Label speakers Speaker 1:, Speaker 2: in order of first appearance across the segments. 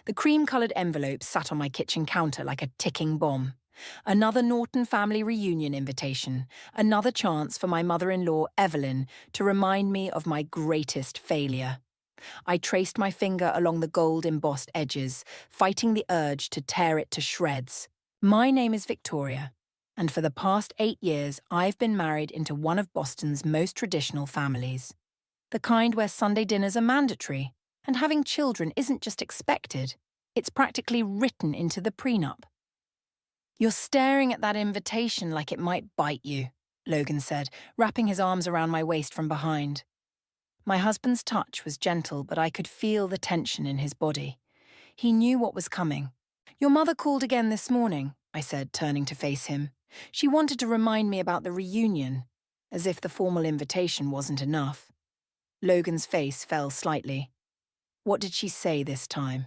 Speaker 1: The cream-coloured envelope sat on my kitchen counter like a ticking bomb. Another Norton family reunion invitation, another chance for my mother-in-law, Evelyn, to remind me of my greatest failure. I traced my finger along the gold-embossed edges, fighting the urge to tear it to shreds. My name is Victoria, and for the past 8 years I've been married into one of Boston's most traditional families. The kind where Sunday dinners are mandatory, and having children isn't just expected, it's practically written into the prenup. "You're staring at that invitation like it might bite you," Logan said, wrapping his arms around my waist from behind. My husband's touch was gentle, but I could feel the tension in his body. He knew what was coming. "Your mother called again this morning," I said, turning to face him. "She wanted to remind me about the reunion," as if the formal invitation wasn't enough. Logan's face fell slightly. "What did she say this time?"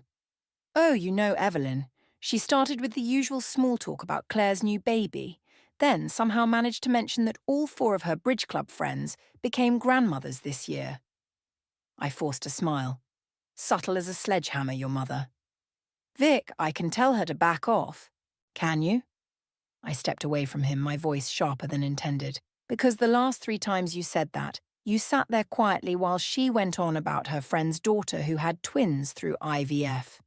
Speaker 1: "Oh, you know Evelyn. She started with the usual small talk about Claire's new baby, then somehow managed to mention that all 4 of her bridge club friends became grandmothers this year." I forced a smile. "Subtle as a sledgehammer, your mother." "Vic, I can tell her to back off." "Can you?" I stepped away from him, my voice sharper than intended. "Because the last 3 times you said that, you sat there quietly while she went on about her friend's daughter who had twins through IVF."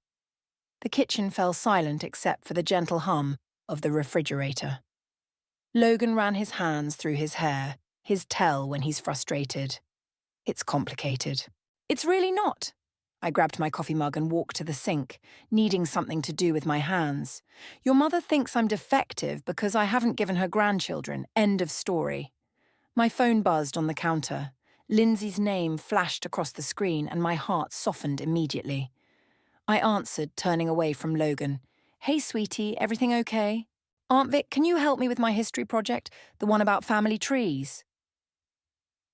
Speaker 1: The kitchen fell silent except for the gentle hum of the refrigerator. Logan ran his hands through his hair, his tell when he's frustrated. "It's complicated." "It's really not." I grabbed my coffee mug and walked to the sink, needing something to do with my hands. "Your mother thinks I'm defective because I haven't given her grandchildren. End of story." My phone buzzed on the counter. Lindsay's name flashed across the screen and my heart softened immediately. I answered, turning away from Logan. "Hey, sweetie, everything okay? Aunt Vic, can you help me with my history project, the one about family trees?"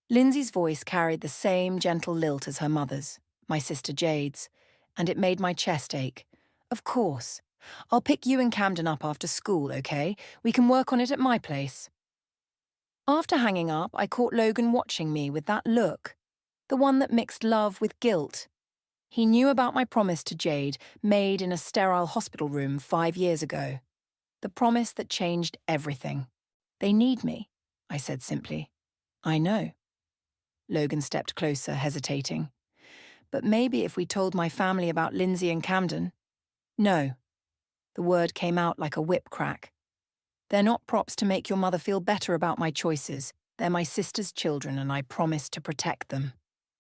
Speaker 1: Lindsay's voice carried the same gentle lilt as her mother's, my sister Jade's, and it made my chest ache. "Of course. I'll pick you and Camden up after school, okay? We can work on it at my place." After hanging up, I caught Logan watching me with that look, the one that mixed love with guilt. He knew about my promise to Jade, made in a sterile hospital room 5 years ago. The promise that changed everything. "They need me," I said simply. "I know." Logan stepped closer, hesitating. "But maybe if we told my family about Lindsay and Camden." "No." The word came out like a whip crack. "They're not props to make your mother feel better about my choices. They're my sister's children, and I promise to protect them."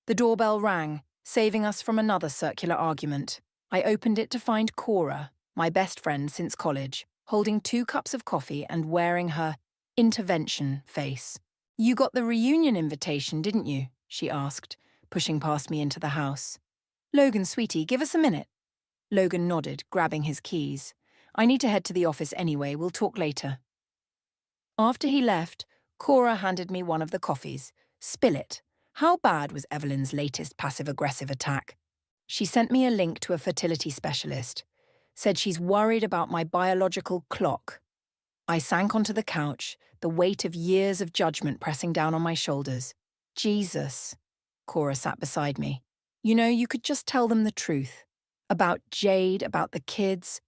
Speaker 1: The doorbell rang, saving us from another circular argument. I opened it to find Cora, my best friend since college, holding 2 cups of coffee and wearing her intervention face. "You got the reunion invitation, didn't you?" she asked, pushing past me into the house. "Logan, sweetie, give us a minute." Logan nodded, grabbing his keys. "I need to head to the office anyway, we'll talk later." After he left, Cora handed me one of the coffees. "Spill it. How bad was Evelyn's latest passive-aggressive attack?" She sent me a link to a fertility specialist. Said she's worried about my biological clock. I sank onto the couch, the weight of years of judgment pressing down on my shoulders. "Jesus." Cora sat beside me. "You know, you could just tell them the truth. About Jade, about the kids.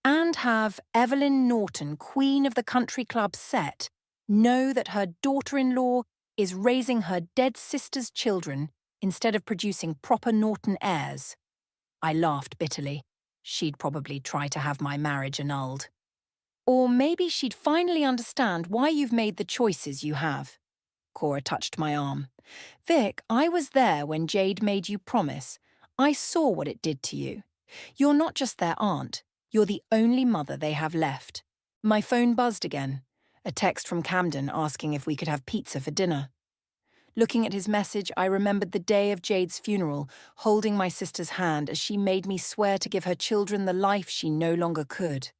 Speaker 1: And have Evelyn Norton, queen of the country club set, know that her daughter-in-law is raising her dead sister's children instead of producing proper Norton heirs." I laughed bitterly. She'd probably try to have my marriage annulled. "Or maybe she'd finally understand why you've made the choices you have." Cora touched my arm. "Vic, I was there when Jade made you promise. I saw what it did to you. You're not just their aunt. You're the only mother they have left." My phone buzzed again. A text from Camden asking if we could have pizza for dinner. Looking at his message, I remembered the day of Jade's funeral, holding my sister's hand as she made me swear to give her children the life she no longer could.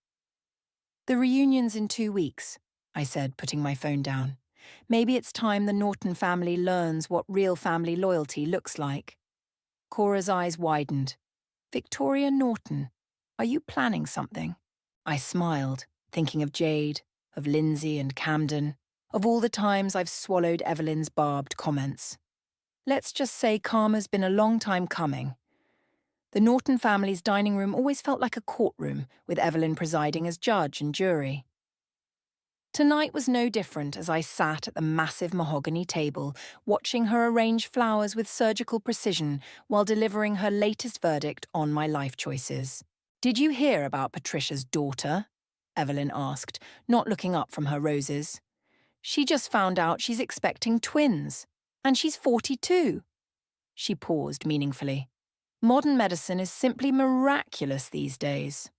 Speaker 1: "The reunion's in 2 weeks," I said, putting my phone down. "Maybe it's time the Norton family learns what real family loyalty looks like." Cora's eyes widened. "Victoria Norton, are you planning something?" I smiled, thinking of Jade, of Lindsay and Camden, of all the times I've swallowed Evelyn's barbed comments. Let's just say karma's been a long time coming. The Norton family's dining room always felt like a courtroom, with Evelyn presiding as judge and jury. Tonight was no different as I sat at the massive mahogany table, watching her arrange flowers with surgical precision while delivering her latest verdict on my life choices. "Did you hear about Patricia's daughter?" Evelyn asked, not looking up from her roses. "She just found out she's expecting twins. And she's 42. She paused meaningfully. Modern medicine is simply miraculous these days.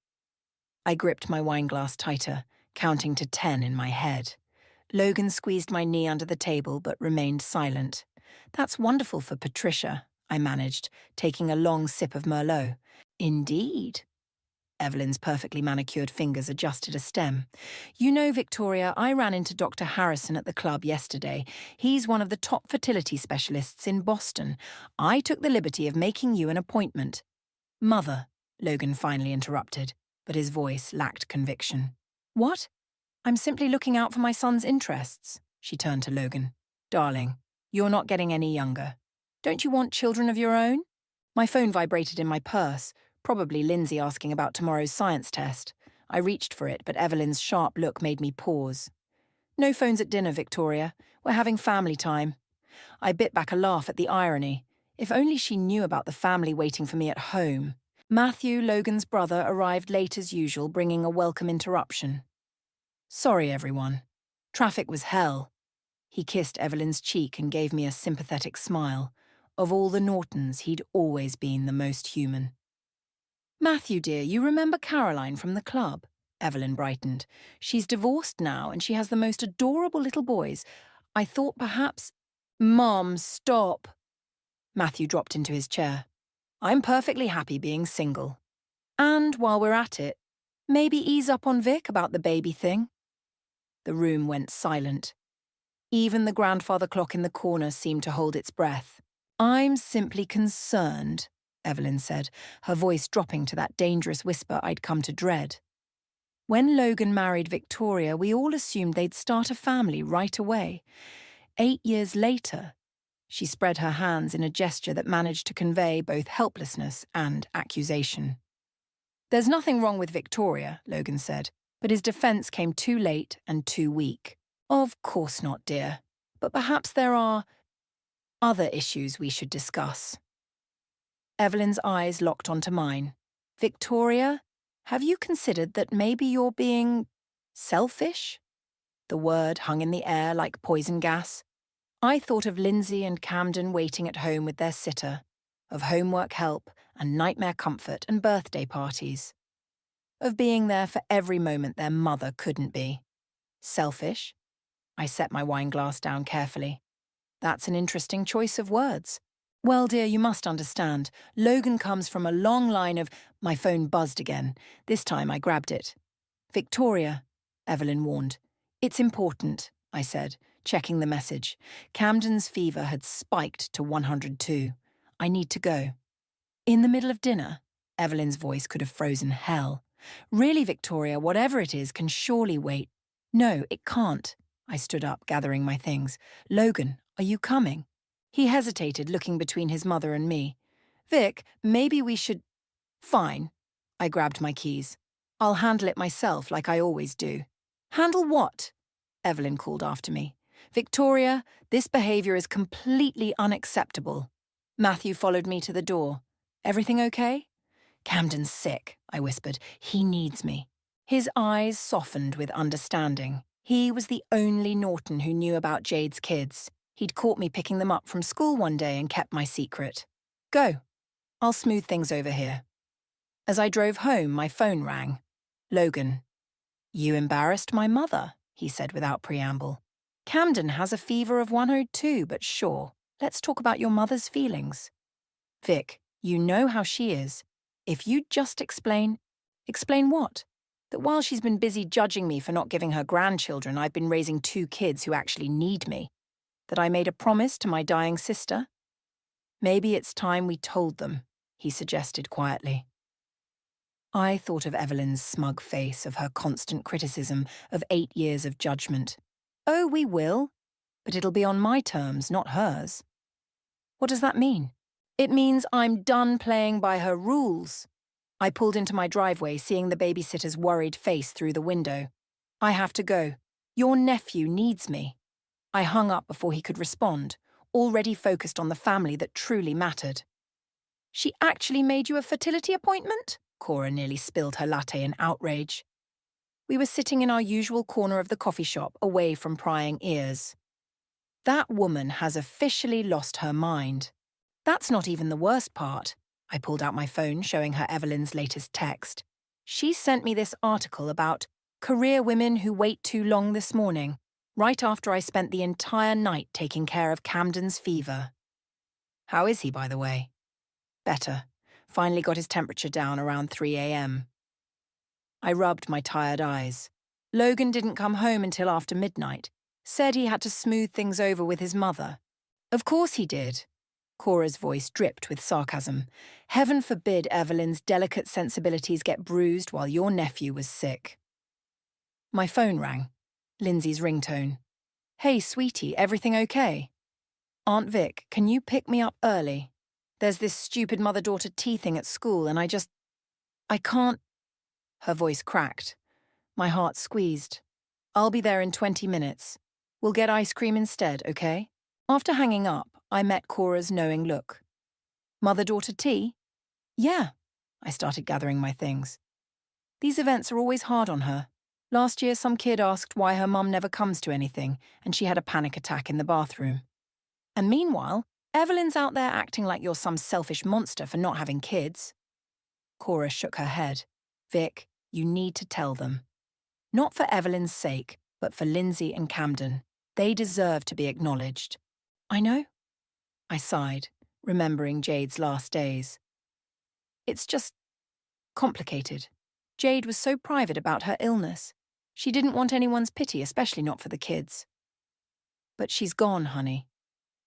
Speaker 1: I gripped my wineglass tighter, counting to 10 in my head. Logan squeezed my knee under the table but remained silent. "That's wonderful for Patricia," I managed, taking a long sip of Merlot. "Indeed." Evelyn's perfectly manicured fingers adjusted a stem. "You know, Victoria, I ran into Dr. Harrison at the club yesterday. He's one of the top fertility specialists in Boston. I took the liberty of making you an appointment." "Mother," Logan finally interrupted, but his voice lacked conviction. "What?" "I'm simply looking out for my son's interests." She turned to Logan. "Darling, you're not getting any younger. Don't you want children of your own?" My phone vibrated in my purse, probably Lindsay asking about tomorrow's science test. I reached for it, but Evelyn's sharp look made me pause. "No phones at dinner, Victoria. We're having family time." I bit back a laugh at the irony. If only she knew about the family waiting for me at home. Matthew, Logan's brother, arrived late as usual, bringing a welcome interruption. "Sorry, everyone. Traffic was hell." He kissed Evelyn's cheek and gave me a sympathetic smile. Of all the Nortons, he'd always been the most human. "Matthew, dear, you remember Caroline from the club?" Evelyn brightened. "She's divorced now and she has the most adorable little boys. I thought perhaps—" "Mom, stop." Matthew dropped into his chair. "I'm perfectly happy being single. And while we're at it, maybe ease up on Vic about the baby thing." The room went silent. Even the grandfather clock in the corner seemed to hold its breath. "I'm simply concerned," Evelyn said, her voice dropping to that dangerous whisper I'd come to dread. "When Logan married Victoria, we all assumed they'd start a family right away. 8 years later—" She spread her hands in a gesture that managed to convey both helplessness and accusation. "There's nothing wrong with Victoria," Logan said, but his defense came too late and too weak. "Of course not, dear. But perhaps there are other issues we should discuss." Evelyn's eyes locked onto mine. "Victoria, have you considered that maybe you're being selfish?" The word hung in the air like poison gas. I thought of Lindsay and Camden waiting at home with their sitter, of homework help and nightmare comfort and birthday parties, of being there for every moment their mother couldn't be. Selfish? I set my wineglass down carefully. That's an interesting choice of words. "Well, dear, you must understand. Logan comes from a long line of—" My phone buzzed again. This time I grabbed it. "Victoria," Evelyn warned. "It's important," I said, checking the message. Camden's fever had spiked to 102. "I need to go." "In the middle of dinner?" Evelyn's voice could have frozen hell. "Really, Victoria, whatever it is can surely wait." "No, it can't." I stood up, gathering my things. "Logan, are you coming?" He hesitated, looking between his mother and me. "Vic, maybe we should—" "Fine." I grabbed my keys. "I'll handle it myself, like I always do." "Handle what?" Evelyn called after me. "Victoria, this behavior is completely unacceptable." Matthew followed me to the door. "Everything okay?" "Camden's sick," I whispered. "He needs me." His eyes softened with understanding. He was the only Norton who knew about Jade's kids. He'd caught me picking them up from school one day and kept my secret. "Go. I'll smooth things over here." As I drove home, my phone rang. Logan. "You embarrassed my mother," he said without preamble. "Camden has a fever of 102, but sure. Let's talk about your mother's feelings." "Vic, you know how she is. If you'd just explain—" "Explain what?" "That while she's been busy judging me for not giving her grandchildren, I've been raising 2 kids who actually need me. That I made a promise to my dying sister. Maybe it's time we told them," he suggested quietly. I thought of Evelyn's smug face, of her constant criticism, of 8 years of judgment. "Oh, we will. But it'll be on my terms, not hers." "What does that mean?" It means I'm done playing by her rules. I pulled into my driveway, seeing the babysitter's worried face through the window. I have to go. Your nephew needs me. I hung up before he could respond, already focused on the family that truly mattered. She actually made you a fertility appointment? Cora nearly spilled her latte in outrage. We were sitting in our usual corner of the coffee shop, away from prying ears. That woman has officially lost her mind. That's not even the worst part. I pulled out my phone, showing her Evelyn's latest text. She sent me this article about career women who wait too long this morning, right after I spent the entire night taking care of Camden's fever. How is he, by the way? Better. Finally got his temperature down around 3 a.m. I rubbed my tired eyes. Logan didn't come home until after midnight. Said he had to smooth things over with his mother. Of course he did. Cora's voice dripped with sarcasm. Heaven forbid Evelyn's delicate sensibilities get bruised while your nephew was sick. My phone rang. Lindsay's ringtone. Hey, sweetie, everything okay? Aunt Vic, can you pick me up early? There's this stupid mother-daughter tea thing at school and I can't. Her voice cracked. My heart squeezed. I'll be there in 20 minutes. We'll get ice cream instead, okay? After hanging up, I met Cora's knowing look. Mother-daughter tea? Yeah. I started gathering my things. These events are always hard on her. Last year, some kid asked why her mum never comes to anything, and she had a panic attack in the bathroom. And meanwhile, Evelyn's out there acting like you're some selfish monster for not having kids. Cora shook her head. Vic, you need to tell them. Not for Evelyn's sake, but for Lindsay and Camden. They deserve to be acknowledged. I know. I sighed, remembering Jade's last days. It's just complicated. Jade was so private about her illness. She didn't want anyone's pity, especially not for the kids. But she's gone, honey.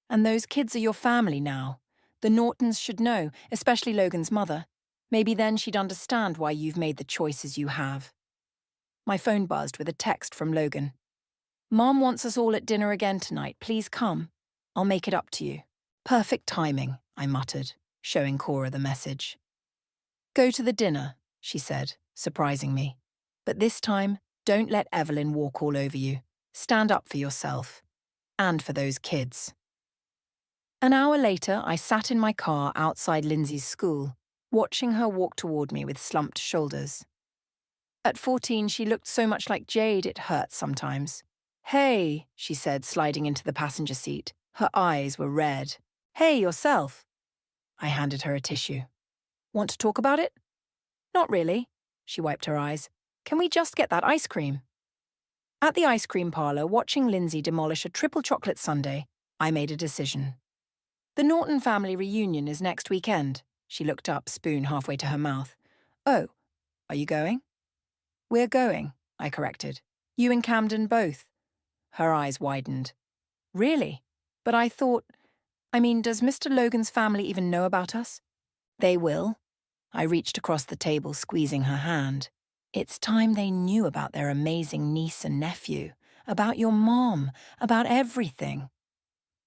Speaker 1: And those kids are your family now. The Nortons should know, especially Logan's mother. Maybe then she'd understand why you've made the choices you have. My phone buzzed with a text from Logan. Mom wants us all at dinner again tonight. Please come. I'll make it up to you. Perfect timing, I muttered, showing Cora the message. Go to the dinner, she said, surprising me. But this time, don't let Evelyn walk all over you. Stand up for yourself. And for those kids. An hour later, I sat in my car outside Lindsay's school, watching her walk toward me with slumped shoulders. At 14, she looked so much like Jade it hurt sometimes. Hey, she said, sliding into the passenger seat. Her eyes were red. Hey, yourself. I handed her a tissue. Want to talk about it? Not really. She wiped her eyes. Can we just get that ice cream? At the ice cream parlor, watching Lindsay demolish a triple chocolate sundae, I made a decision. The Norton family reunion is next weekend. She looked up, spoon halfway to her mouth. Oh, are you going? We're going, I corrected. You and Camden both. Her eyes widened. Really? But I thought... does Mr. Logan's family even know about us? They will. I reached across the table, squeezing her hand. It's time they knew about their amazing niece and nephew, about your mom, about everything.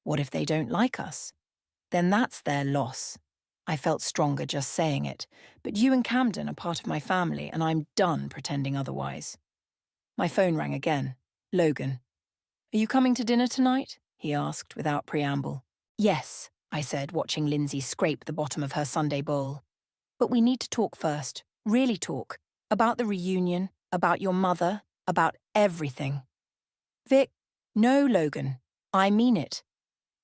Speaker 1: What if they don't like us? Then that's their loss. I felt stronger just saying it, but you and Camden are part of my family, and I'm done pretending otherwise. My phone rang again. Logan. Are you coming to dinner tonight? He asked without preamble. Yes, I said, watching Lindsay scrape the bottom of her sundae bowl. But we need to talk first, really talk, about the reunion, about your mother, about everything. Vic, no, Logan, I mean it.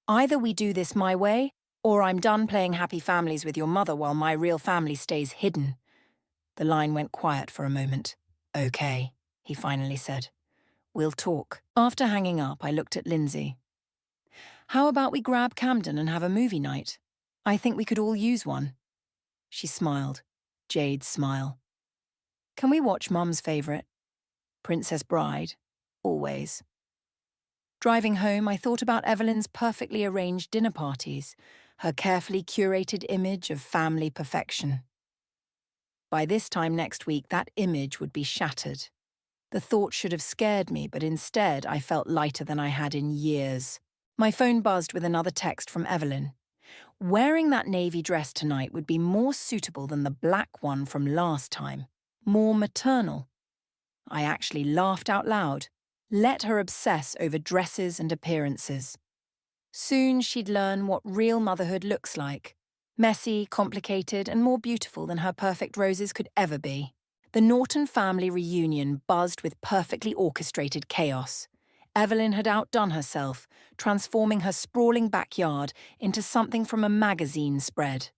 Speaker 1: Either we do this my way, or I'm done playing happy families with your mother while my real family stays hidden. The line went quiet for a moment. Okay, he finally said. We'll talk. After hanging up, I looked at Lindsay. How about we grab Camden and have a movie night? I think we could all use one. She smiled. Jade's smile. Can we watch Mum's favourite? Princess Bride. Always. Driving home, I thought about Evelyn's perfectly arranged dinner parties, her carefully curated image of family perfection. By this time next week, that image would be shattered. The thought should have scared me, but instead I felt lighter than I had in years. My phone buzzed with another text from Evelyn. Wearing that navy dress tonight would be more suitable than the black one from last time. More maternal. I actually laughed out loud. Let her obsess over dresses and appearances. Soon she'd learn what real motherhood looks like. Messy, complicated, and more beautiful than her perfect roses could ever be. The Norton family reunion buzzed with perfectly orchestrated chaos. Evelyn had outdone herself, transforming her sprawling backyard into something from a magazine spread.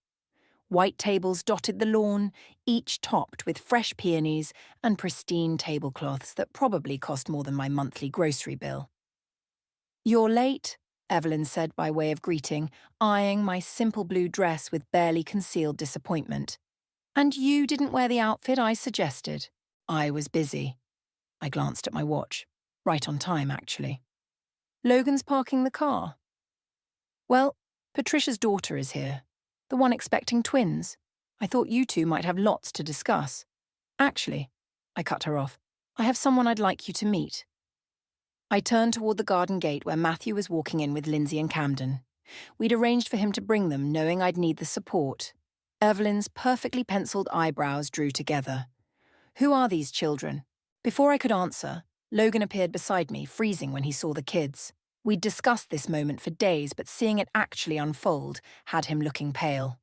Speaker 1: White tables dotted the lawn, each topped with fresh peonies and pristine tablecloths that probably cost more than my monthly grocery bill. "You're late," Evelyn said by way of greeting, eyeing my simple blue dress with barely concealed disappointment. "And you didn't wear the outfit I suggested." I was busy. I glanced at my watch. Right on time, actually. "Logan's parking the car." "Well, Patricia's daughter is here. The one expecting twins. I thought you two might have lots to discuss. Actually," I cut her off, "I have someone I'd like you to meet." I turned toward the garden gate where Matthew was walking in with Lindsay and Camden. We'd arranged for him to bring them, knowing I'd need the support. Evelyn's perfectly penciled eyebrows drew together. "Who are these children?" Before I could answer, Logan appeared beside me, freezing when he saw the kids. We'd discussed this moment for days, but seeing it actually unfold had him looking pale.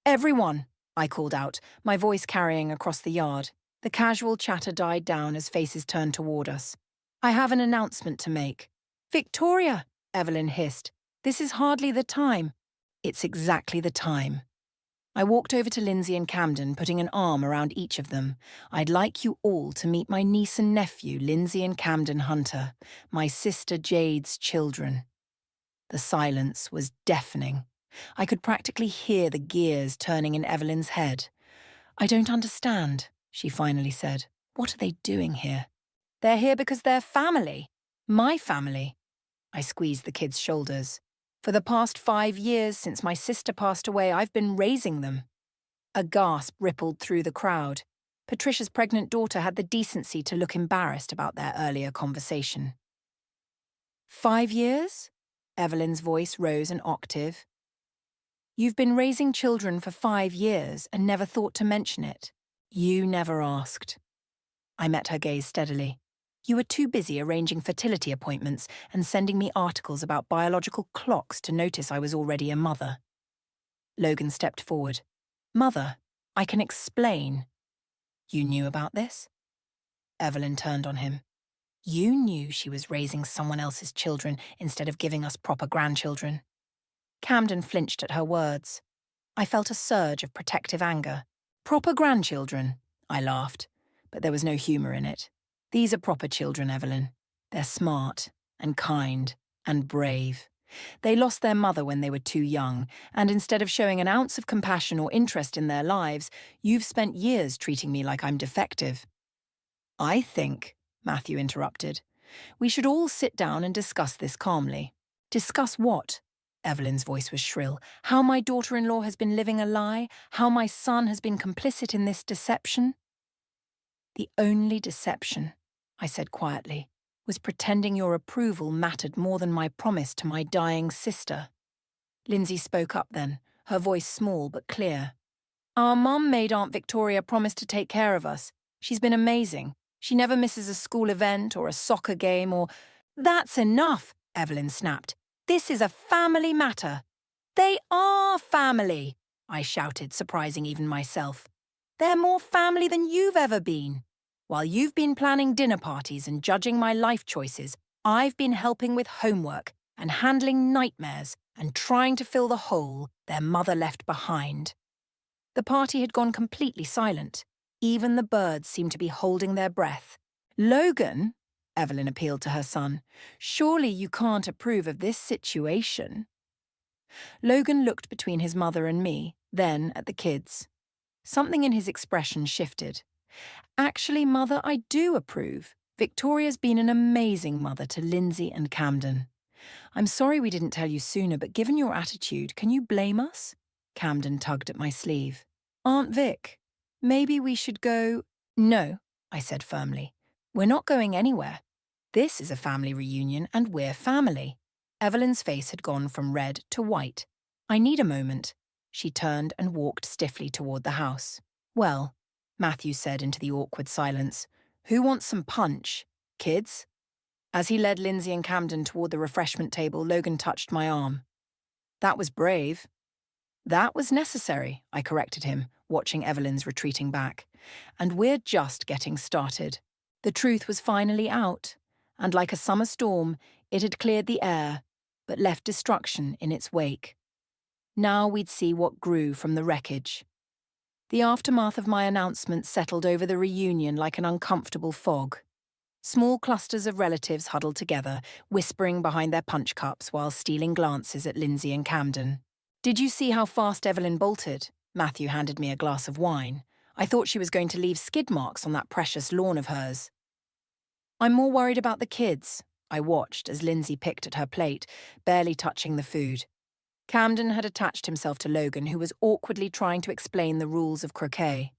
Speaker 1: "Everyone!" I called out, my voice carrying across the yard. The casual chatter died down as faces turned toward us. "I have an announcement to make." "Victoria!" Evelyn hissed. "This is hardly the time." "It's exactly the time." I walked over to Lindsay and Camden, putting an arm around each of them. "I'd like you all to meet my niece and nephew, Lindsay and Camden Hunter, my sister Jade's children." The silence was deafening. I could practically hear the gears turning in Evelyn's head. "I don't understand," she finally said. "What are they doing here?" "They're here because they're family. My family." I squeezed the kids' shoulders. "For the past 5 years since my sister passed away, I've been raising them." A gasp rippled through the crowd. Patricia's pregnant daughter had the decency to look embarrassed about their earlier conversation. "5 years?" Evelyn's voice rose an octave. "You've been raising children for 5 years and never thought to mention it. You never asked." I met her gaze steadily. "You were too busy arranging fertility appointments and sending me articles about biological clocks to notice I was already a mother." Logan stepped forward. "Mother, I can explain." "You knew about this?" Evelyn turned on him. "You knew she was raising someone else's children instead of giving us proper grandchildren." Camden flinched at her words. I felt a surge of protective anger. "Proper grandchildren?" I laughed, but there was no humour in it. "These are proper children, Evelyn. They're smart and kind and brave. They lost their mother when they were too young, and instead of showing an ounce of compassion or interest in their lives, you've spent years treating me like I'm defective." "I think," Matthew interrupted, "we should all sit down and discuss this calmly." "Discuss what?" Evelyn's voice was shrill. "How my daughter-in-law has been living a lie? How my son has been complicit in this deception?" "The only deception," I said quietly, "was pretending your approval mattered more than my promise to my dying sister." Lindsay spoke up then, her voice small but clear. "Our mum made Aunt Victoria promise to take care of us. She's been amazing. She never misses a school event or a soccer game or—" "That's enough," Evelyn snapped. "This is a family matter." "They are family," I shouted, surprising even myself. "They're more family than you've ever been. While you've been planning dinner parties and judging my life choices, I've been helping with homework and handling nightmares and trying to fill the hole their mother left behind." The party had gone completely silent. Even the birds seemed to be holding their breath. "Logan," Evelyn appealed to her son, "surely you can't approve of this situation." Logan looked between his mother and me, then at the kids. Something in his expression shifted. "Actually, Mother, I do approve. Victoria's been an amazing mother to Lindsay and Camden. I'm sorry we didn't tell you sooner, but given your attitude, can you blame us?" Camden tugged at my sleeve. "Aunt Vic, maybe we should go—" "No," I said firmly. "We're not going anywhere. This is a family reunion and we're family." Evelyn's face had gone from red to white. I need a moment. She turned and walked stiffly toward the house. Well, Matthew said into the awkward silence, who wants some punch? Kids? As he led Lindsay and Camden toward the refreshment table, Logan touched my arm. That was brave. That was necessary, I corrected him, watching Evelyn's retreating back. And we're just getting started. The truth was finally out, and like a summer storm, it had cleared the air, but left destruction in its wake. Now we'd see what grew from the wreckage. The aftermath of my announcement settled over the reunion like an uncomfortable fog. Small clusters of relatives huddled together, whispering behind their punch cups while stealing glances at Lindsay and Camden. Did you see how fast Evelyn bolted? Matthew handed me a glass of wine. I thought she was going to leave skid marks on that precious lawn of hers. I'm more worried about the kids. I watched as Lindsay picked at her plate, barely touching the food. Camden had attached himself to Logan, who was awkwardly trying to explain the rules of croquet.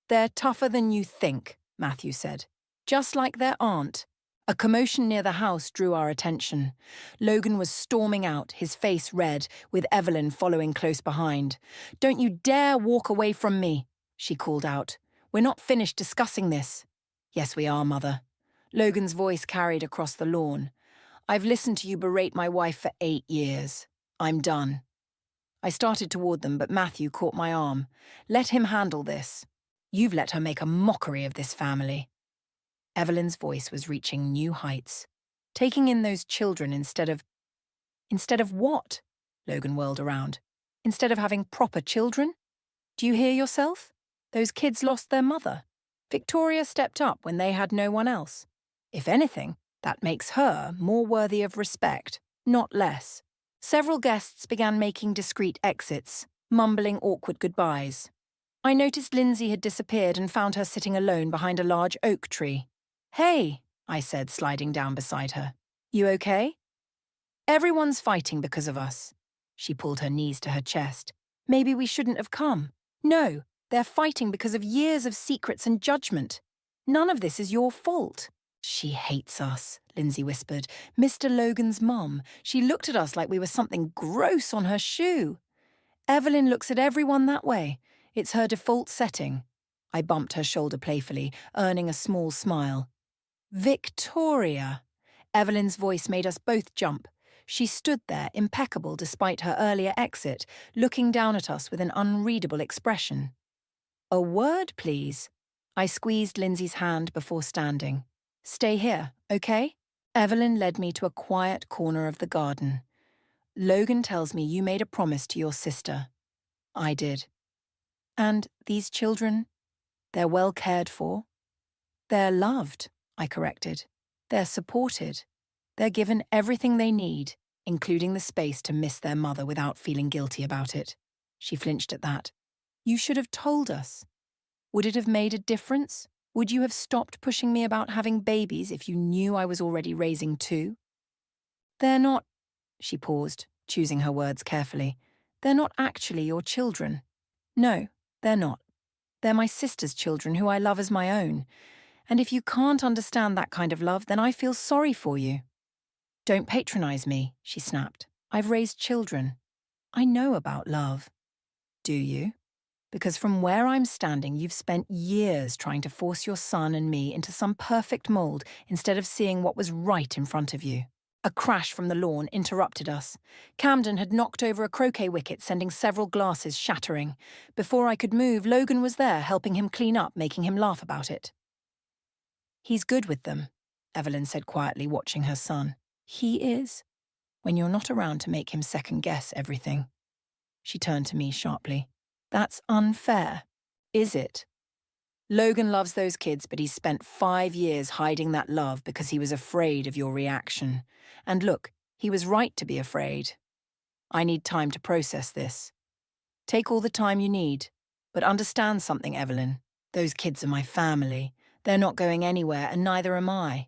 Speaker 1: They're tougher than you think, Matthew said. Just like their aunt. A commotion near the house drew our attention. Logan was storming out, his face red, with Evelyn following close behind. Don't you dare walk away from me, she called out. We're not finished discussing this. Yes, we are, Mother. Logan's voice carried across the lawn. I've listened to you berate my wife for 8 years. I'm done. I started toward them, but Matthew caught my arm. Let him handle this. You've let her make a mockery of this family. Evelyn's voice was reaching new heights. Taking in those children instead of what? Logan whirled around. Instead of having proper children? Do you hear yourself? Those kids lost their mother. Victoria stepped up when they had no one else. If anything, that makes her more worthy of respect, not less. Several guests began making discreet exits, mumbling awkward goodbyes. I noticed Lindsay had disappeared and found her sitting alone behind a large oak tree. Hey, I said, sliding down beside her. You okay? Everyone's fighting because of us. She pulled her knees to her chest. Maybe we shouldn't have come. No, they're fighting because of years of secrets and judgment. None of this is your fault. She hates us, Lindsay whispered. Mr. Logan's mum. She looked at us like we were something gross on her shoe. Evelyn looks at everyone that way. It's her default setting. I bumped her shoulder playfully, earning a small smile. Victoria! Evelyn's voice made us both jump. She stood there, impeccable despite her earlier exit, looking down at us with an unreadable expression. A word, please. I squeezed Lindsay's hand before standing. Stay here, okay? Evelyn led me to a quiet corner of the garden. Logan tells me you made a promise to your sister. I did. And these children, they're well cared for. They're loved, I corrected. They're supported. They're given everything they need, including the space to miss their mother without feeling guilty about it. She flinched at that. You should have told us. Would it have made a difference? Would you have stopped pushing me about having babies if you knew I was already raising 2? They're not, she paused, choosing her words carefully. They're not actually your children. No, they're not. They're my sister's children who I love as my own. And if you can't understand that kind of love, then I feel sorry for you. Don't patronize me, she snapped. I've raised children. I know about love. Do you? Because from where I'm standing, you've spent years trying to force your son and me into some perfect mold instead of seeing what was right in front of you. A crash from the lawn interrupted us. Camden had knocked over a croquet wicket, sending several glasses shattering. Before I could move, Logan was there, helping him clean up, making him laugh about it. He's good with them, Evelyn said quietly, watching her son. He is. When you're not around to make him second-guess everything. She turned to me sharply. That's unfair. Is it? Logan loves those kids, but he's spent 5 years hiding that love because he was afraid of your reaction. And look, he was right to be afraid. I need time to process this. Take all the time you need, but understand something, Evelyn. Those kids are my family. They're not going anywhere, and neither am I.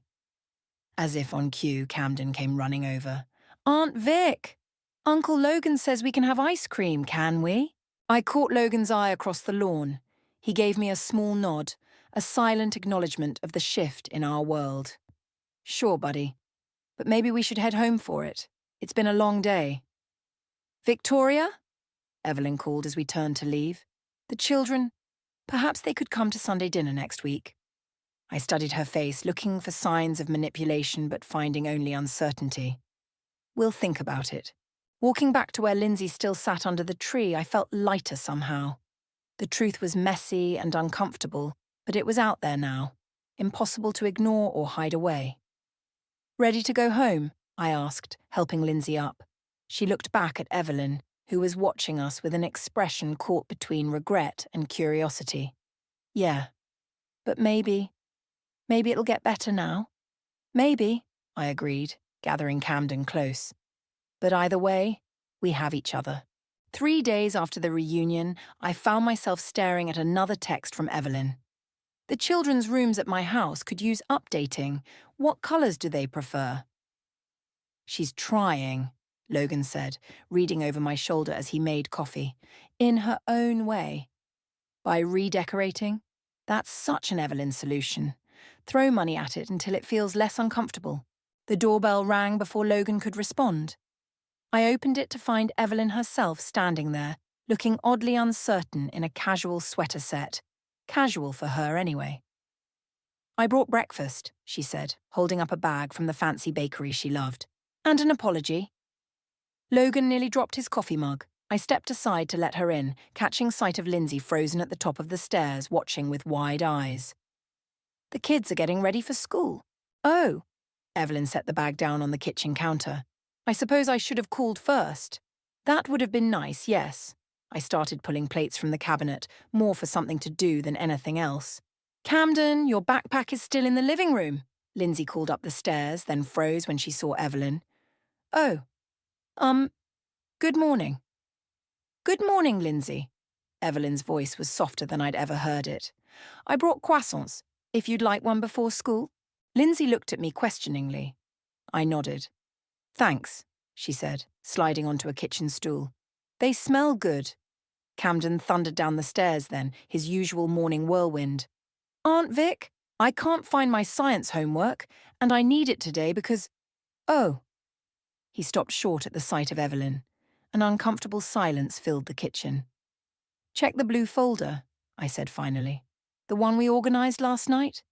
Speaker 1: As if on cue, Camden came running over. Aunt Vic! Uncle Logan says we can have ice cream, can we? I caught Logan's eye across the lawn. He gave me a small nod, a silent acknowledgement of the shift in our world. Sure, buddy. But maybe we should head home for it. It's been a long day. Victoria? Evelyn called as we turned to leave. The children, perhaps they could come to Sunday dinner next week. I studied her face, looking for signs of manipulation but finding only uncertainty. We'll think about it. Walking back to where Lindsay still sat under the tree, I felt lighter somehow. The truth was messy and uncomfortable, but it was out there now, impossible to ignore or hide away. Ready to go home? I asked, helping Lindsay up. She looked back at Evelyn, who was watching us with an expression caught between regret and curiosity. Yeah, but maybe it'll get better now. Maybe, I agreed, gathering Camden close. But either way, we have each other. 3 days after the reunion, I found myself staring at another text from Evelyn. The children's rooms at my house could use updating. What colours do they prefer? She's trying, Logan said, reading over my shoulder as he made coffee. In her own way. By redecorating? That's such an Evelyn solution. Throw money at it until it feels less uncomfortable. The doorbell rang before Logan could respond. I opened it to find Evelyn herself standing there, looking oddly uncertain in a casual sweater set. Casual for her, anyway. I brought breakfast, she said, holding up a bag from the fancy bakery she loved. And an apology. Logan nearly dropped his coffee mug. I stepped aside to let her in, catching sight of Lindsay frozen at the top of the stairs, watching with wide eyes. The kids are getting ready for school. Oh, Evelyn set the bag down on the kitchen counter. I suppose I should have called first. That would have been nice, yes. I started pulling plates from the cabinet, more for something to do than anything else. Camden, your backpack is still in the living room. Lindsay called up the stairs, then froze when she saw Evelyn. Oh, good morning. Good morning, Lindsay. Evelyn's voice was softer than I'd ever heard it. I brought croissants, if you'd like one before school. Lindsay looked at me questioningly. I nodded. Thanks, she said, sliding onto a kitchen stool. They smell good. Camden thundered down the stairs then, his usual morning whirlwind. Aunt Vic, I can't find my science homework, and I need it today because… Oh. He stopped short at the sight of Evelyn. An uncomfortable silence filled the kitchen. Check the blue folder, I said finally. The one we organised last night?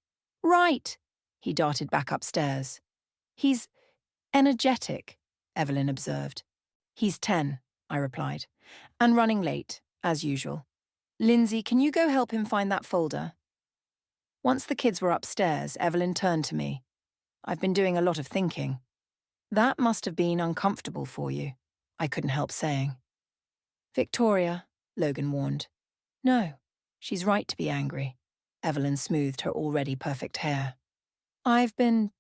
Speaker 1: Right. He darted back upstairs. He's energetic, Evelyn observed. He's 10, I replied, and running late, as usual. Lindsay, can you go help him find that folder? Once the kids were upstairs, Evelyn turned to me. I've been doing a lot of thinking. That must have been uncomfortable for you, I couldn't help saying. Victoria, Logan warned. No, she's right to be angry. Evelyn smoothed her already perfect hair. I've been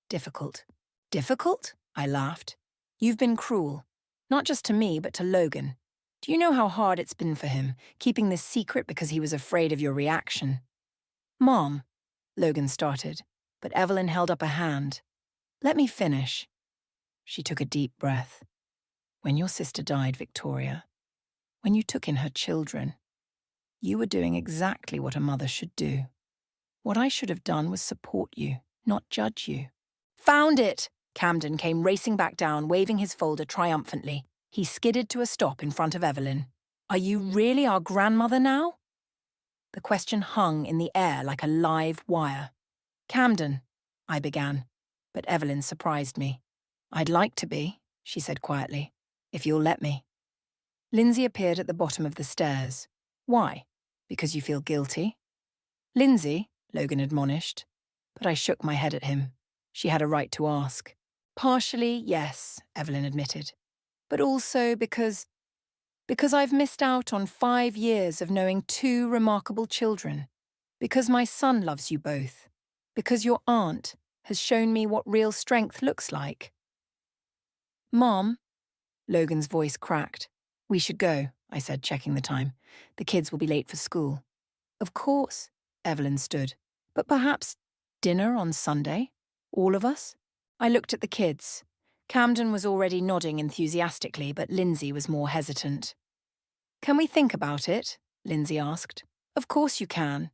Speaker 1: difficult. Difficult? I laughed. You've been cruel. Not just to me, but to Logan. Do you know how hard it's been for him, keeping this secret because he was afraid of your reaction? Mom, Logan started, but Evelyn held up a hand. Let me finish. She took a deep breath. When your sister died, Victoria, when you took in her children, you were doing exactly what a mother should do. What I should have done was support you, not judge you. Found it! Camden came racing back down, waving his folder triumphantly. He skidded to a stop in front of Evelyn. Are you really our grandmother now? The question hung in the air like a live wire. Camden, I began, but Evelyn surprised me. I'd like to be, she said quietly, if you'll let me. Lindsay appeared at the bottom of the stairs. Why? Because you feel guilty? Lindsay, Logan admonished, but I shook my head at him. She had a right to ask. Partially, yes, Evelyn admitted, but also because I've missed out on 5 years of knowing 2 remarkable children. Because my son loves you both. Because your aunt has shown me what real strength looks like. Mom, Logan's voice cracked. We should go, I said, checking the time. The kids will be late for school. Of course, Evelyn stood. But perhaps dinner on Sunday? All of us? I looked at the kids. Camden was already nodding enthusiastically, but Lindsay was more hesitant. Can we think about it? Lindsay asked. Of course you can.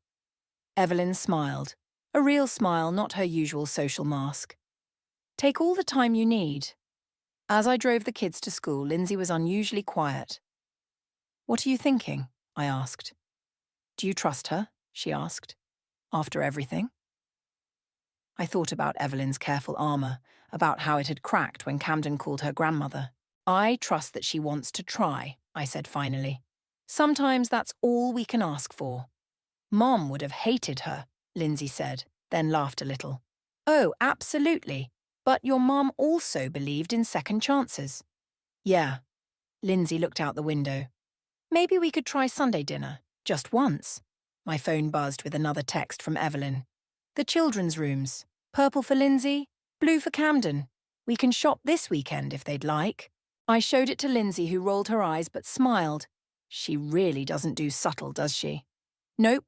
Speaker 1: Evelyn smiled. A real smile, not her usual social mask. Take all the time you need. As I drove the kids to school, Lindsay was unusually quiet. "What are you thinking?" I asked. "Do you trust her?" she asked. "After everything?" I thought about Evelyn's careful armour, about how it had cracked when Camden called her grandmother. "I trust that she wants to try," I said finally. "Sometimes that's all we can ask for." "Mom would have hated her," Lindsay said, then laughed a little. "Oh, absolutely. But your mom also believed in second chances." "Yeah." Lindsay looked out the window. "Maybe we could try Sunday dinner, just once." My phone buzzed with another text from Evelyn. "The children's rooms. Purple for Lindsay, blue for Camden. We can shop this weekend if they'd like." I showed it to Lindsay, who rolled her eyes but smiled. She really doesn't do subtle, does she? "Nope."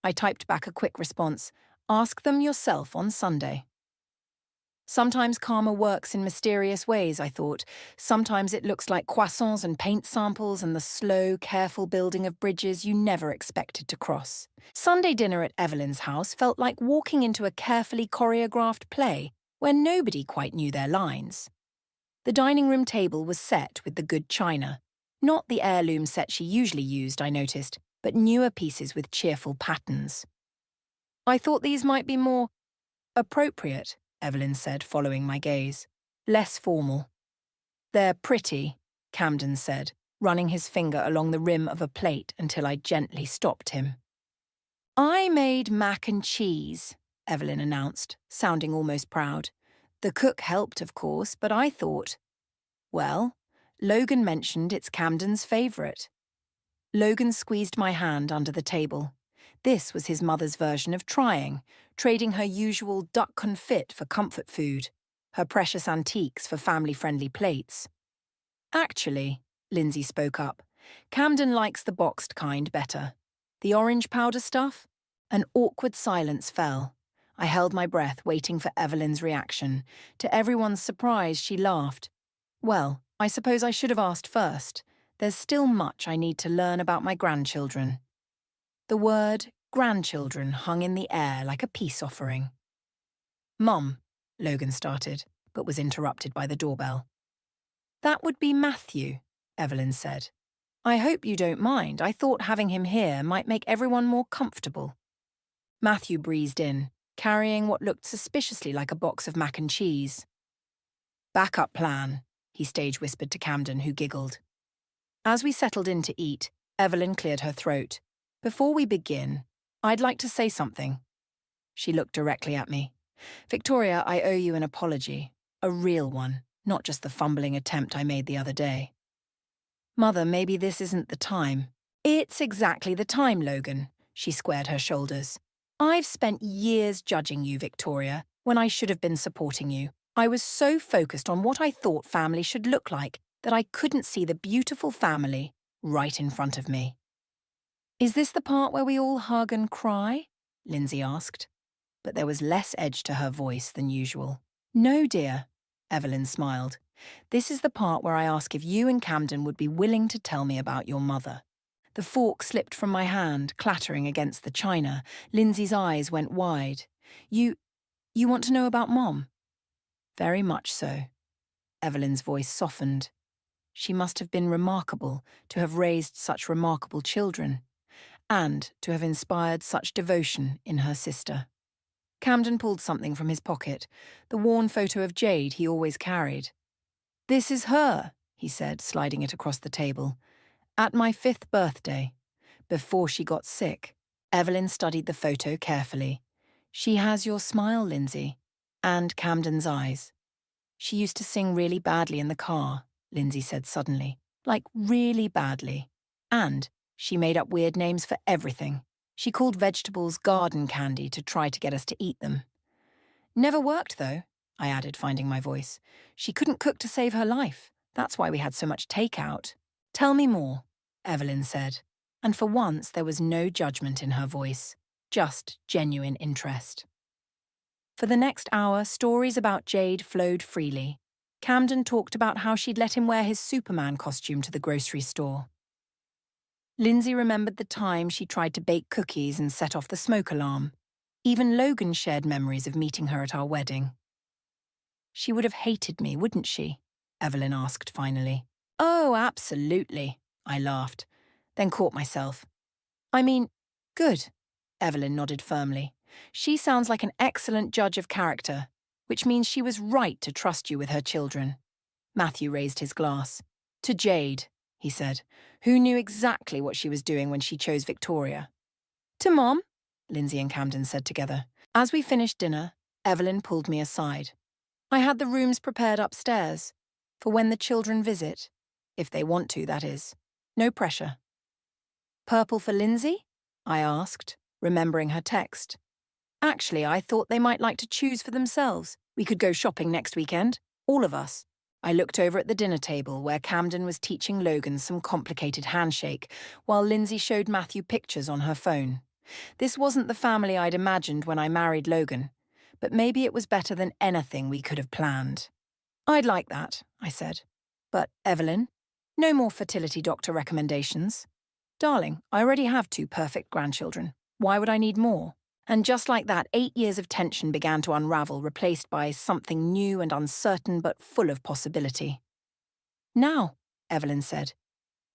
Speaker 1: I typed back a quick response. "Ask them yourself on Sunday." Sometimes karma works in mysterious ways, I thought. Sometimes it looks like croissants and paint samples and the slow, careful building of bridges you never expected to cross. Sunday dinner at Evelyn's house felt like walking into a carefully choreographed play where nobody quite knew their lines. The dining room table was set with the good china. Not the heirloom set she usually used, I noticed, but newer pieces with cheerful patterns. "I thought these might be more appropriate," Evelyn said, following my gaze. "Less formal." "They're pretty," Camden said, running his finger along the rim of a plate until I gently stopped him. "I made mac and cheese," Evelyn announced, sounding almost proud. "The cook helped, of course, but I thought, well, Logan mentioned it's Camden's favourite." Logan squeezed my hand under the table. This was his mother's version of trying, trading her usual duck confit for comfort food, her precious antiques for family-friendly plates. "Actually," Lindsay spoke up, "Camden likes the boxed kind better. The orange powder stuff?" An awkward silence fell. I held my breath, waiting for Evelyn's reaction. To everyone's surprise, she laughed. "Well, I suppose I should have asked first. There's still much I need to learn about my grandchildren." The word grandchildren hung in the air like a peace offering. "Mum," Logan started, but was interrupted by the doorbell. "That would be Matthew," Evelyn said. "I hope you don't mind. I thought having him here might make everyone more comfortable." Matthew breezed in, carrying what looked suspiciously like a box of mac and cheese. "Backup plan," he stage whispered to Camden, who giggled. As we settled in to eat, Evelyn cleared her throat. "Before we begin, I'd like to say something." She looked directly at me. "Victoria, I owe you an apology. A real one, not just the fumbling attempt I made the other day." "Mother, maybe this isn't the time." "It's exactly the time, Logan." She squared her shoulders. "I've spent years judging you, Victoria, when I should have been supporting you. I was so focused on what I thought family should look like that I couldn't see the beautiful family right in front of me." "Is this the part where we all hug and cry?" Lindsay asked. But there was less edge to her voice than usual. "No, dear," Evelyn smiled. "This is the part where I ask if you and Camden would be willing to tell me about your mother." The fork slipped from my hand, clattering against the china. Lindsay's eyes went wide. You want to know about Mom?" "Very much so." Evelyn's voice softened. She must have been remarkable to have raised such remarkable children, and to have inspired such devotion in her sister. Camden pulled something from his pocket, the worn photo of Jade he always carried. "This is her," he said, sliding it across the table. "At my 5th birthday, before she got sick." Evelyn studied the photo carefully. "She has your smile, Lindsay, and Camden's eyes. She used to sing really badly in the car," Lindsay said suddenly. "Like really badly. And she made up weird names for everything. She called vegetables garden candy to try to get us to eat them. Never worked, though," I added, finding my voice. "She couldn't cook to save her life. That's why we had so much takeout." "Tell me more," Evelyn said. And for once there was no judgment in her voice, just genuine interest. For the next hour, stories about Jade flowed freely. Camden talked about how she'd let him wear his Superman costume to the grocery store. Lindsay remembered the time she tried to bake cookies and set off the smoke alarm. Even Logan shared memories of meeting her at our wedding. "She would have hated me, wouldn't she?" Evelyn asked finally. Oh, absolutely, I laughed, then caught myself. I mean, good, Evelyn nodded firmly. She sounds like an excellent judge of character, which means she was right to trust you with her children. Matthew raised his glass. To Jade, he said, who knew exactly what she was doing when she chose Victoria. To Mom, Lindsay and Camden said together. As we finished dinner, Evelyn pulled me aside. I had the rooms prepared upstairs, for when the children visit. If they want to, that is. No pressure. Purple for Lindsay? I asked, remembering her text. Actually, I thought they might like to choose for themselves. We could go shopping next weekend, all of us. I looked over at the dinner table where Camden was teaching Logan some complicated handshake, while Lindsay showed Matthew pictures on her phone. This wasn't the family I'd imagined when I married Logan, but maybe it was better than anything we could have planned. I'd like that, I said. But, Evelyn, no more fertility doctor recommendations. Darling, I already have 2 perfect grandchildren. Why would I need more? And just like that, 8 years of tension began to unravel, replaced by something new and uncertain but full of possibility. Now, Evelyn said,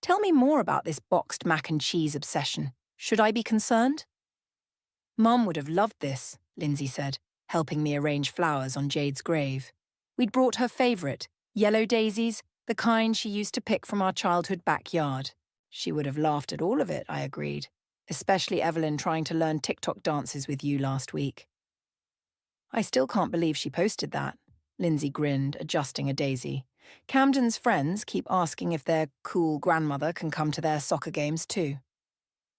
Speaker 1: tell me more about this boxed mac and cheese obsession. Should I be concerned? Mum would have loved this, Lindsay said, helping me arrange flowers on Jade's grave. We'd brought her favourite, yellow daisies, the kind she used to pick from our childhood backyard. She would have laughed at all of it, I agreed, especially Evelyn trying to learn TikTok dances with you last week. I still can't believe she posted that, Lindsay grinned, adjusting a daisy. Camden's friends keep asking if their cool grandmother can come to their soccer games too.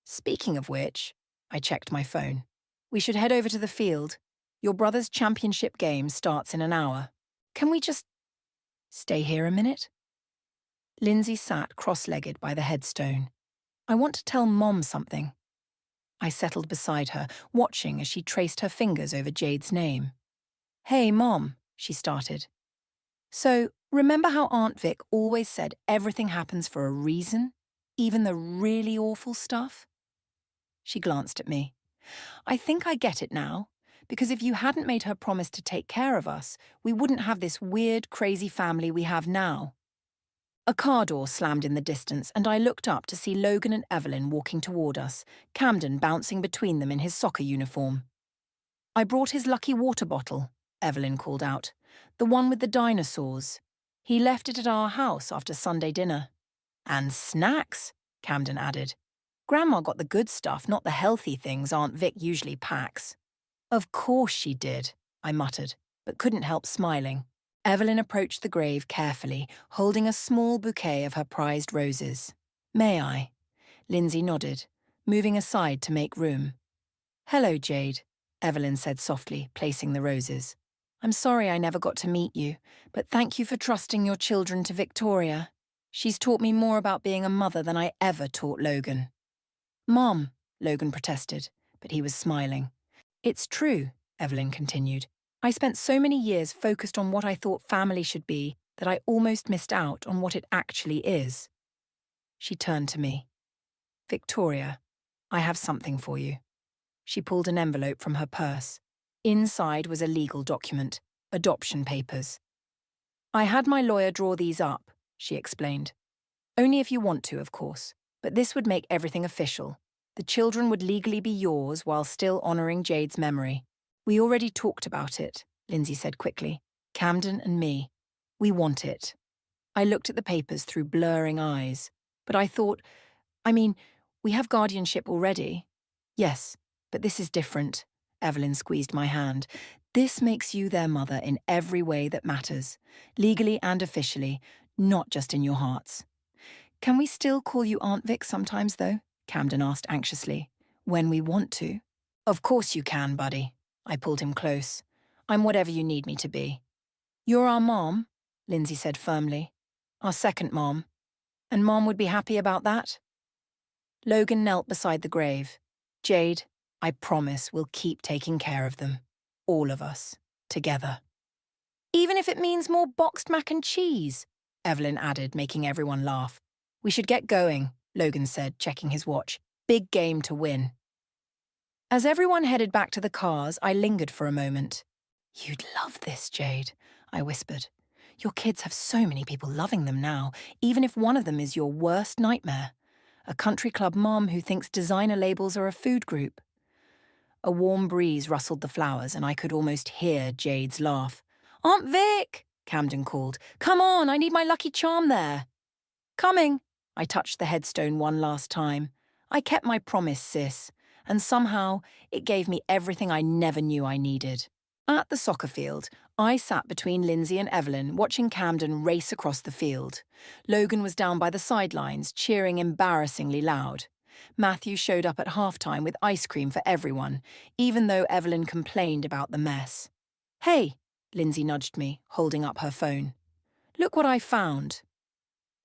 Speaker 1: Speaking of which, I checked my phone. We should head over to the field. Your brother's championship game starts in an hour. Can we just stay here a minute? Lindsay sat cross-legged by the headstone. I want to tell Mom something. I settled beside her, watching as she traced her fingers over Jade's name. Hey, Mom, she started. So, remember how Aunt Vic always said everything happens for a reason? Even the really awful stuff? She glanced at me. I think I get it now, because if you hadn't made her promise to take care of us, we wouldn't have this weird, crazy family we have now. A car door slammed in the distance, and I looked up to see Logan and Evelyn walking toward us, Camden bouncing between them in his soccer uniform. I brought his lucky water bottle, Evelyn called out. The one with the dinosaurs. He left it at our house after Sunday dinner. And snacks, Camden added. Grandma got the good stuff, not the healthy things Aunt Vic usually packs. Of course she did, I muttered, but couldn't help smiling. Evelyn approached the grave carefully, holding a small bouquet of her prized roses. May I? Lindsay nodded, moving aside to make room. Hello, Jade, Evelyn said softly, placing the roses. I'm sorry I never got to meet you, but thank you for trusting your children to Victoria. She's taught me more about being a mother than I ever taught Logan. Mom, Logan protested, but he was smiling. It's true, Evelyn continued. I spent so many years focused on what I thought family should be that I almost missed out on what it actually is. She turned to me. Victoria, I have something for you. She pulled an envelope from her purse. Inside was a legal document, adoption papers. I had my lawyer draw these up, she explained. Only if you want to, of course, but this would make everything official. The children would legally be yours while still honouring Jade's memory. We already talked about it, Lindsay said quickly. Camden and me. We want it. I looked at the papers through blurring eyes, but I thought, we have guardianship already. Yes, but this is different. Evelyn squeezed my hand. This makes you their mother in every way that matters, legally and officially, not just in your hearts. Can we still call you Aunt Vic sometimes, though? Camden asked anxiously. When we want to. Of course you can, buddy. I pulled him close. I'm whatever you need me to be. You're our mom, Lindsay said firmly. Our second mom. And Mom would be happy about that? Logan knelt beside the grave. Jade, I promise we'll keep taking care of them. All of us. Together. Even if it means more boxed mac and cheese, Evelyn added, making everyone laugh. We should get going, Logan said, checking his watch. Big game to win. As everyone headed back to the cars, I lingered for a moment. You'd love this, Jade, I whispered. Your kids have so many people loving them now, even if one of them is your worst nightmare. A country club mom who thinks designer labels are a food group. A warm breeze rustled the flowers and I could almost hear Jade's laugh. "Aunt Vic!" Camden called. "Come on, I need my lucky charm there." "Coming." I touched the headstone one last time. I kept my promise, sis, and somehow it gave me everything I never knew I needed. At the soccer field, I sat between Lindsay and Evelyn, watching Camden race across the field. Logan was down by the sidelines, cheering embarrassingly loud. Matthew showed up at halftime with ice cream for everyone, even though Evelyn complained about the mess. "Hey," Lindsay nudged me, holding up her phone. "Look what I found."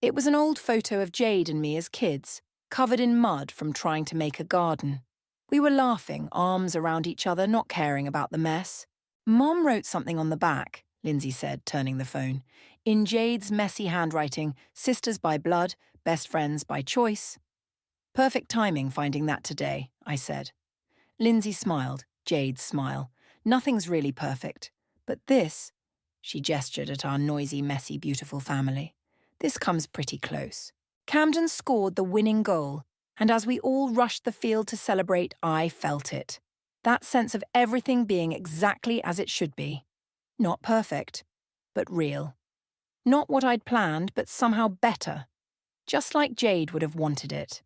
Speaker 1: It was an old photo of Jade and me as kids, covered in mud from trying to make a garden. We were laughing, arms around each other, not caring about the mess. "Mom wrote something on the back," Lindsay said, turning the phone. "In Jade's messy handwriting, sisters by blood, best friends by choice." "Perfect timing finding that today," I said. Lindsay smiled, Jade's smile. "Nothing's really perfect. But this," she gestured at our noisy, messy, beautiful family, "this comes pretty close." Camden scored the winning goal, and as we all rushed the field to celebrate, I felt it. That sense of everything being exactly as it should be. Not perfect, but real. Not what I'd planned, but somehow better. Just like Jade would have wanted it.